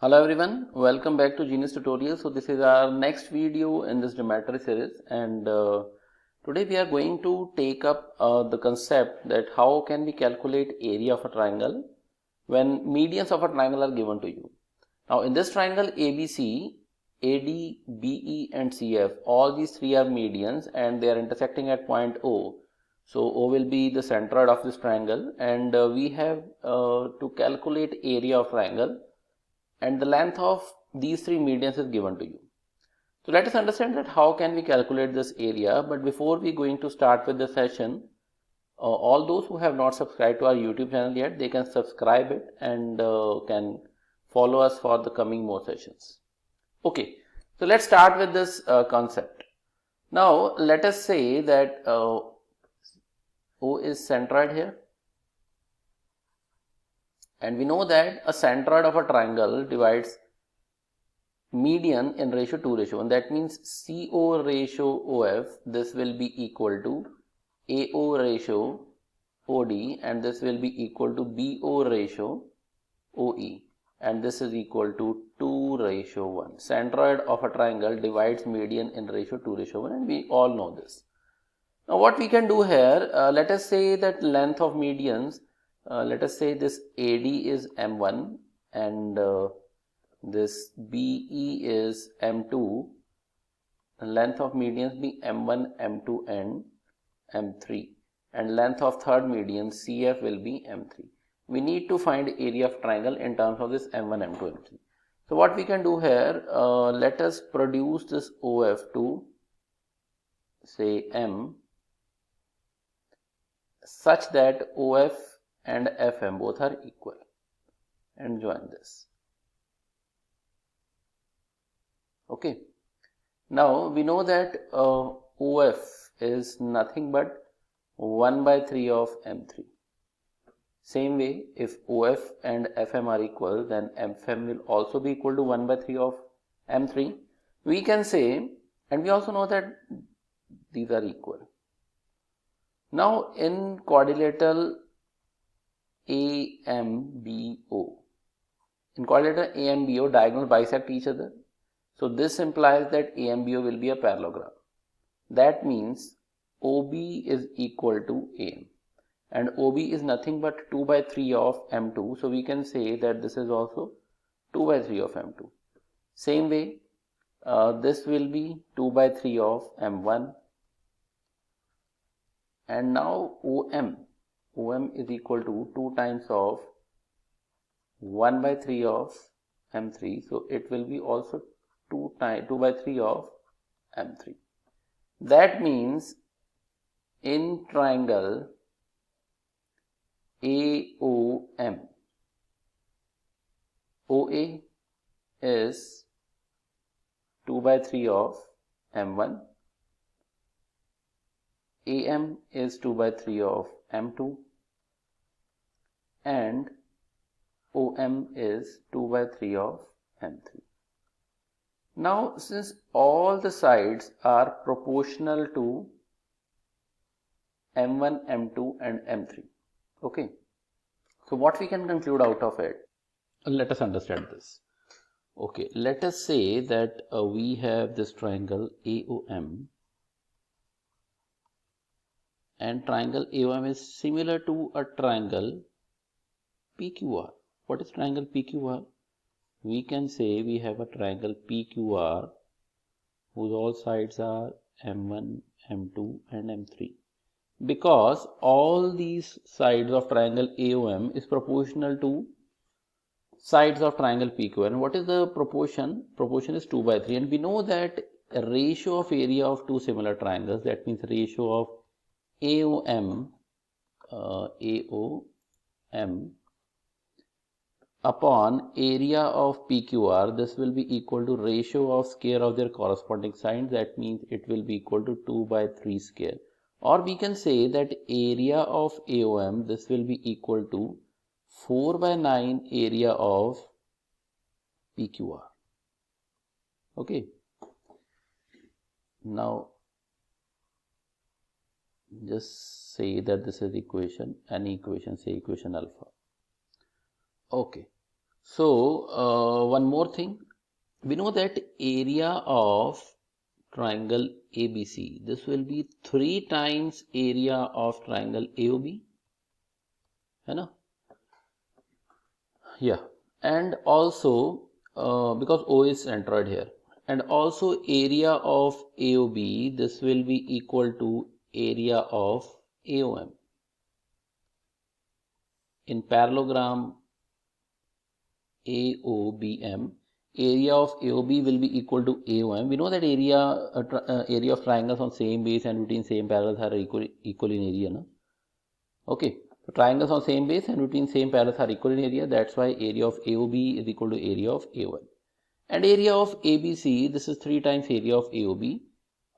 Hello everyone, welcome back to Genius Tutorial. So this is our next video in this geometry series, and today we are going to take up the concept that how can we calculate area of a triangle when medians of a triangle are given to you. Now in this triangle ABC, AD, BE and CF, all these three are medians and they are intersecting at point O. So O will be the centroid of this triangle, and we have to calculate area of triangle, and the length of these three medians is given to you. So let us understand that how can we calculate this area. But before we going to start with the session, all those who have not subscribed to our YouTube channel yet, they can subscribe it and can follow us for the coming more sessions. Okay, so let's start with this concept. Now let us say that O is centroid here, and we know that a centroid of a triangle divides median in ratio 2:1. That means CO ratio OF, this will be equal to AO ratio OD, and this will be equal to BO ratio OE, and this is equal to 2:1. Centroid of a triangle divides median in ratio 2:1, and we all know this. Now what we can do here, let us say that length of medians, let us say this AD is M1 and this BE is M2, the length of medians be M1, M2 and M3, and length of third median CF will be M3. We need to find area of triangle in terms of this M1, M2, M3. So what we can do here, let us produce this OF to say M such that OF and FM both are equal, and join this. Okay, now we know that OF is nothing but 1/3 of M3. Same way, if OF and FM are equal, then FM will also be equal to 1/3 of M3. We can say, and we also know that these are equal. Now in quadrilateral AMBO, diagonals bisect each other. So this implies that AMBO will be a parallelogram. That means OB is equal to AM, and OB is nothing but 2/3 of M2. So we can say that this is also 2/3 of M2. Same way, this will be 2/3 of M1, and now OM is equal to 2 times of 1/3 of M3. So it will be also 2/3 of M3. That means in triangle AOM, OA is 2/3 of M1, AM is 2/3 of M2, and OM is 2/3 of M3. Now since all the sides are proportional to M1, M2 and M3, okay, so what we can conclude out of it, let us understand this. Okay, let us say that we have this triangle AOM, and triangle AOM is similar to a triangle PQR. What is triangle PQR? We can say we have a triangle PQR whose all sides are M1, M2 and M3, because all these sides of triangle AOM is proportional to sides of triangle PQR. And what is the proportion? Proportion is 2/3, and we know that a ratio of area of two similar triangles, that means ratio of AOM upon area of PQR, this will be equal to ratio of square of their corresponding sides. That means it will be equal to 2/3 square. Or we can say that area of AOM, this will be equal to 4/9 area of PQR. Okay. Now just say that this is equation, any equation, say equation alpha. Okay. So one more thing, we know that area of triangle ABC, this will be 3 times area of triangle AOB, है ना? Yeah, and also because O is centroid here, and also area of AOB, this will be equal to area of AOM. In parallelogram AOBM, area of AOB will be equal to AOM. We know that area of triangles on same base and between same parallels are equal in area, no? Okay, so triangles on same base and between same parallels are equal in area. That's why area of AOB is equal to area of AOM. And area of ABC, this is 3 times area of AOB,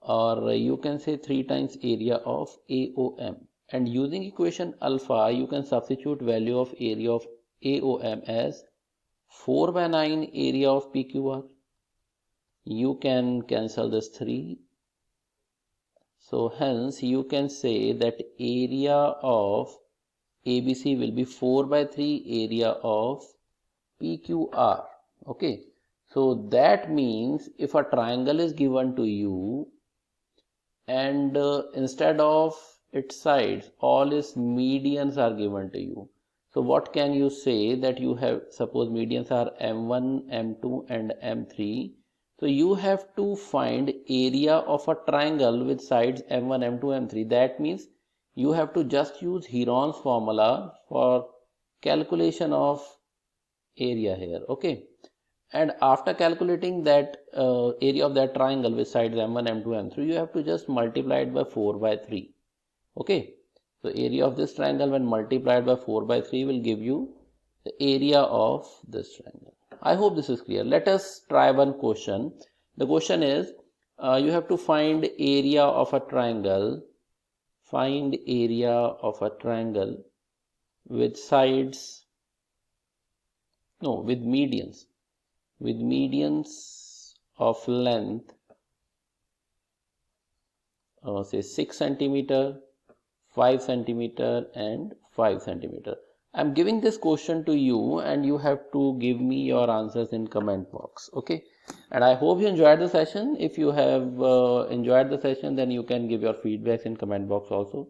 or you can say 3 times area of AOM. And using equation alpha, you can substitute value of area of AOM as 4 by 9 area of PQR. You can cancel this 3. So hence you can say that area of ABC will be 4 by 3 area of PQR. Okay. So that means if a triangle is given to you and instead of its sides, all its medians are given to you. So what can you say that you have, suppose medians are M1, M2 and M3. So you have to find area of a triangle with sides M1, M2, M3. That means you have to just use Heron's formula for calculation of area here. Okay. And after calculating that area of that triangle with sides M1, M2, M3, you have to just multiply it by 4 by 3. Okay. So area of this triangle when multiplied by 4 by 3 will give you the area of this triangle. I hope this is clear. Let us try one question. The question is, you have to find area of a triangle. Find area of a triangle with sides, no, with medians of length say 6 centimeter, 5 centimeter and 5 centimeter. I'm giving this question to you and you have to give me your answers in comment box. Okay, and I hope you enjoyed the session. If you have enjoyed the session, then you can give your feedbacks in comment box also.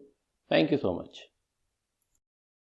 Thank you so much.